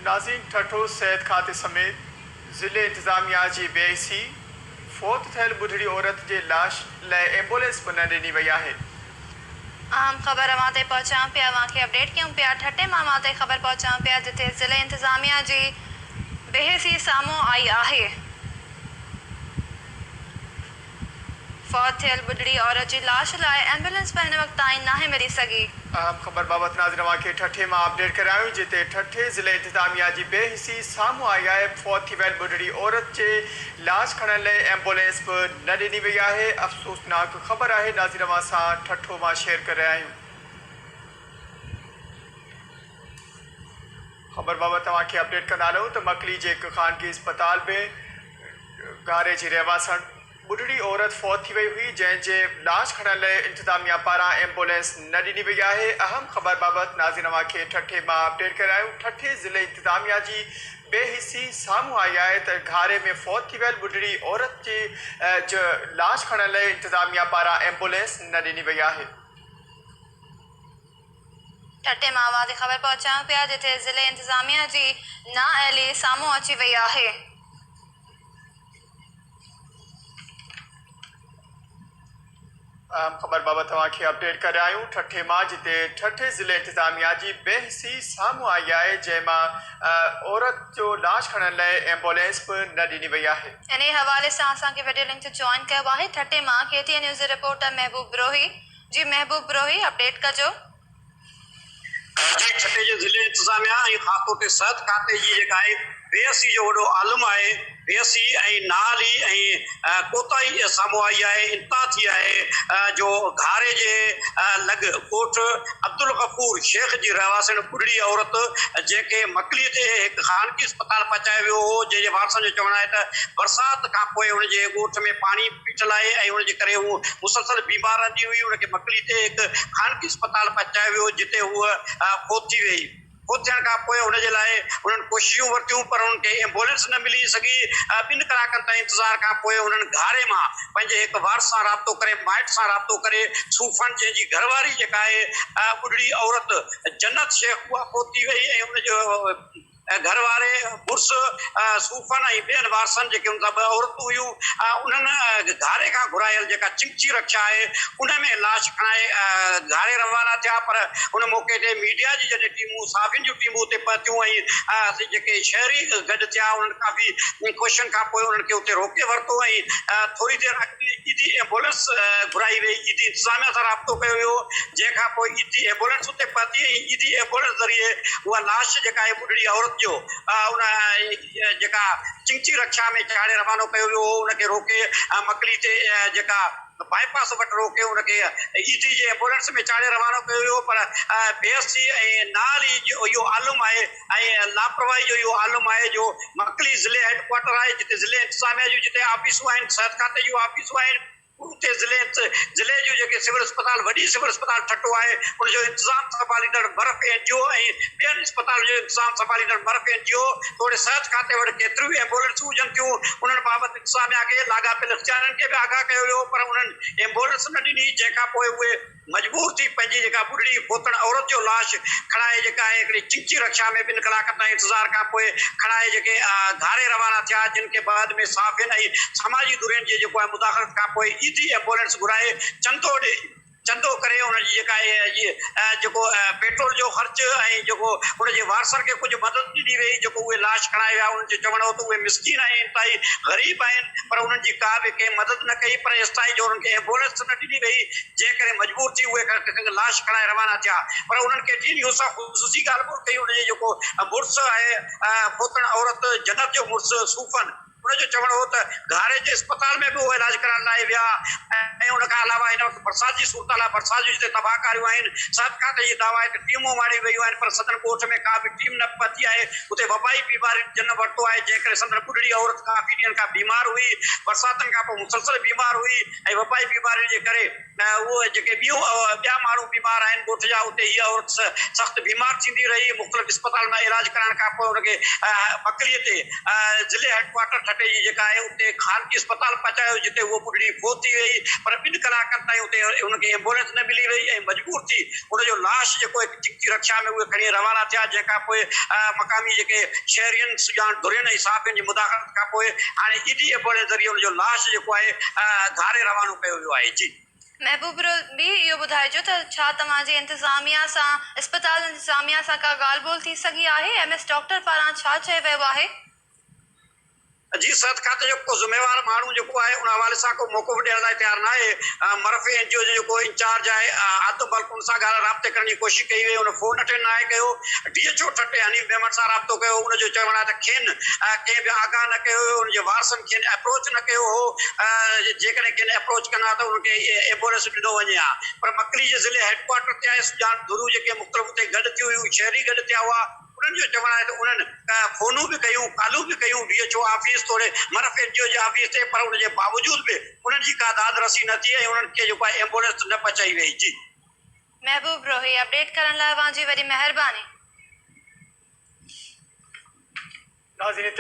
नाज़रीन ठठो सेहत खाते समेत ज़िले इंतज़ामिया जी बेहिसी फोत थियल बुढ़ड़ी औरत जे लाश लाइ एम्बुलेंस बि न ॾिनी वई आहे। अहम ख़बर अवां ते पहुचाऊं पिया, अवांखे अपडेट कयूं पिया। ठटे मां अवां ते ख़बर पहुचाऊं पिया जिथे ज़िले इंतज़ामिया जी बेहिसी साम्हूं आई आहे। फौत थियल बुढ़ड़ी औरत जी लाश लाइ एम्बुलेंस पे हिन वक़्त ताईं नाहे मिली सघी। अहम ख़बर बाबति नाज़रीन अवांखे ठठे मां अपडेट करायूं जिते ठठे ज़िले इंतज़ामिया जी बेहिसी साम्हूं आई आहे। फौत थी वियल बुढ़ड़ी औरत जे लाश खणण लाइ एम्बुलेंस बि न ॾिनी वई आहे। अफ़सोसनाक ख़बर आहे। नाज़रीन अवां सां ठठो मां शेयर करे रहिया आहियूं। ख़बर बाबति तव्हांखे अपडेट कंदा हलूं त मकली जे हिकु ख़ानगी अस्पताल में गारे जी रहवासण बुढ़ड़ी औरत फौत थी वई हुई जंहिंजे लाश खणण लाइ इंतज़ामिया पारां एम्बुलेंस न ॾिनी वई आहे। अहम ख़बर बाबति नाज़रीन अवांखे ठठे मां अपडेट करायूं। ठठे ज़िले इंतज़ामिया जी बेहिसी साम्हूं आई आहे त घारे में फौत थी वियल बुढ़ड़ी औरत जे लाश खणण लाइ इंतज़ामिया पारां एम्बुलेंस न ॾिनी वई आहे। ठटे मां अवां ते ख़बर पहुचाऊं पिया जिथे ज़िले इंतज़ामिया जी नाअहली साम्हूं अची वई आहे। अहम ख़बर बाबति तव्हांखे अपडेट करे आहियूं। ठठे मां जिते ठठे ज़िले इंतज़ामिया जी बेहिसी साम्हूं आई आहे जंहिंमां औरत जो लाश खणण लाइ एम्बुलेंस बि न ॾिनी वई आहे। इन हवाले सां असांखे वीडियो लिंक ते जॉइन कयो आहे। ठटे मां KTN न्यूज़ जे रिपोर्टर महबूब ब्रोही जी। महबूब ब्रोही अपडेट कजो। ठटे जे ज़िले इंतज़ामिया ऐं ख़ासि तौर ते सिहत खाते जी जेका आहे बेहिसी जो वॾो आलम आहे। बेहिसी ऐं नाली ऐं कोताई साम्हूं आई आहे। इंता थी आहे जो घारे जे लॻ ॻोठ अब्दुल गफ़ूर शेख जी रहवासण बुढ़ड़ी औरत जंहिंखे मकली ते हिकु ख़ानगी अस्पताल पहुचायो वियो हो जंहिंजे वारसनि जो चवणु आहे त बरसाति खां पोइ हुनजे ॻोठ में पाणी बीठल आहे ऐं हुनजे करे हू मुसलसल बीमार रहंदी हुई। हुनखे मकली ते हिकु ख़ानगी अस्पताल पहुचायो वियो जिते हूअ फौत थी वई। फौत थियण खां पोइ हुनजे लाइ उन्हनि कोशिशूं वरितियूं पर उन्हनि खे एम्बुलेंस न मिली सघी। 2 कलाकनि ताईं इंतज़ार खां पोइ उन्हनि घारे मां पंहिंजे हिकु वारस सां राब्तो करे माइट सां राब्तो करे सूफ़न जंहिंजी घरवारी जेका आहे बुढ़ड़ी औरत जन्नत शेख उहा फौत थी वई ऐं उनजो घर वारे मुड़ुस सूफ़न ऐं ॿियनि वारसनि जेके हुन सां 2 औरतूं हुयूं उन्हनि घारे खां घुरायल जेका चिंची रक्षा आहे उन में लाश खणाए घारे रवाना थिया। पर उन मौक़े ते मीडिया जी जॾहिं टीमूं साफ़ियुनि जूं टीमूं उते पहुतियूं ऐं जेके शहरी गॾु थिया उन्हनि काफ़ी कोशिशनि खां पोइ उन्हनि खे उते रोके वरितो ऐं थोरी देरि अॻु ईदी एम्बुलेंस घुराई वई। ईदी इंतज़ामिया सां राब्तो कयो वियो जंहिंखां पोइ ईदी एम्बुलेंस उते पहुती ऐं ईदी एम्बुलेंस ज़रिए उहा लाश जेका आहे बुढ़ड़ी औरत जो उन जेका चिंची रक्षा में चाढ़े रवानो कयो वियो हो। उनखे रोके मकली ते जेका बाईपास वटि रोके उनखे ईदी जे एम्बुलेंस में चाढ़े रवानो कयो वियो। पर बेहिसी ऐं नाली जो इहो आलम आहे ऐं लापरवाही जो इहो आलम आहे जो मकली ज़िले हेडक्वार्टर आहे जिते ज़िले इंतज़ामिया जूं जिते ऑफिसूं आहिनि सिहत खाते जूं ऑफिसूं आहिनि उते ज़िले जो जेके सिविल अस्पताल वॾी सिविल अस्पताल ठटो आहे उनजो इंतज़ाम संभालींदड़ बर्फ़ NGO ऐं ॿियनि अस्पताल जो इंतज़ाम संभालींदड़ बर्फ़ NGO थोरे सिहत खाते वटि केतिरियूं एम्बुलेंसूं हुजनि थियूं उन्हनि बाबति इंतज़ामिया खे लाॻापियल इख़्तियारनि खे बि आगाह कयो वियो पर उन्हनि एम्बुलेंस न ॾिनी जंहिंखां पोइ उहे मजबूर थी पंहिंजी जेका बुढ़ड़ी फोतण औरत जो लाश खणाए जेका आहे हिकिड़ी चिंची रक्षा में 2 कलाकनि ताईं इंतज़ार खां पोइ खणाए जेके घारे रवाना थिया जिन खे बाद में साफ़ियुनि ऐं समाजी दुरियुनि जे जेको आहे मुदाख़लत खां पोइ ईदी एम्बुलेंस घुराए चंदो करे उनजी जेका आहे जेको पेट्रोल जो ख़र्च ऐं जेको उनजे वारसनि खे कुझु मदद ॾिनी वई जेको उहे लाश खणाए विया। उन्हनि जो चवणो हो त उहे मिसकीन आहिनि इंतिहाई ग़रीब आहिनि पर उन्हनि जी का बि कंहिं मदद न कई पर एसिताईं जो उन्हनि खे एम्बुलेंस न ॾिनी वई जंहिं करे मजबूर थी उहे लाश खणाए रवाना थिया। पर उन्हनि खे टीन यूसा ख़ुशूसी ॻाल्हि कई उनजे जेको मुड़ुस आहे फोतण औरत जन्नत जो मुड़ुस सूफ़न उनजो चवणो हो त घारे जे अस्पताल में बि उहे इलाज कराइण लाइ विया ऐं उनखां अलावा हिन वक़्तु बरसाति जी सूरत आहे बरसाति जूं जिते तबाहकारियूं आहिनि सिहत खाते जी दावा आहे त टीमूं मारी वयूं आहिनि पर सदन ॻोठ में का बि टीम न पहुती आहे। उते वबाई बीमारी जनम वरितो आहे जंहिं करे संदन बुढ़ड़ी औरत काफ़ी ॾींहंनि खां बीमार हुई बरसातनि खां पोइ मुसलसल बीमार हुई ऐं वबाई बीमारियुनि जे करे उहे जेके ॿिया माण्हू बीमार आहिनि ॻोठ जा उते हीअ औरत सख़्तु बीमार थींदी रही मुख़्तलिफ़ अस्पताल में इलाज कराइण खां पोइ उनखे मकलीअ ते ज़िले हेडक्वार्टर ठटे जी जेका आहे उते ख़ानगी अस्पताल पहुचायो जिते उहो ॿुढड़ी फोत थी वई पर 2 कलाकनि ताईं उते उनखे एम्बुलेंस न मिली वई ऐं मजबूर थी उनजो लाश जेको आहे चिकित्सा रक्षा में उहे खणी रवाना थिया जंहिंखां पोइ मक़ामी जेके शहरियनि सुञाण धुरियुनि ऐं साफ़ियुनि जी मुदाख़लत खां पोइ हाणे ईडी एम्बुलेंस ज़रिए उनजो लाश जेको आहे घारे रवानो कयो वियो आहे। जी महबूब बि इहो ॿुधाइजो त छा तव्हांजे इंतिज़ामिया सां अस्पताल इंतिज़ामिया सां का ॻाल्हि ॿोल थी सघी आहे MS डॉक्टर पारां छा चयो वियो आहे? जी सिहत खाते जो को ज़िम्मेवार माण्हू जेको आहे उन हवाले सां को मौक़ो बि ॾियण लाइ तयारु न आहे। मरफ़ी NGO जो जेको इंचार्ज आहे आदम बल्क उन सां राब्ते करण जी कोशिशि कई वई, उन फ़ोन अटेंड न आहे कयो। DHO ठटे हनीफ़ मेमन सां राब्तो कयो, उनजो चवणु आहे त खेनि कंहिं बि आगाह न कयो हुयो, उनजे वारसनि खेनि अप्रोच न कयो हो। जेकॾहिं खेनि अप्रोच कंदा त उनखे एम्बुलेंस ॾिनो वञे हा। पर मकली जे ज़िले हेडक्वार्टर ते आहे सुञाण धुरू जेके मुख़्तलिफ़ उते गॾु थी हुयूं, शहरी गॾु थिया हुआ। उन्हनि जो चवणु आहे त उन्हनि फ़ोनूं बि कयूं, कॉलूं बि कयूं DHO ऑफिस थोरे मरफ़ NGO जे ऑफिस ते, पर उनजे बावजूद बि उन्हनि जी का दाद रसी न थी ऐं उन्हनि खे जेको आहे एम्बुलेंस न पहुचाई वई। जी महबूब रोही अपडेट करण लाइ तव्हांजी वॾी महिरबानी। नाज़रीन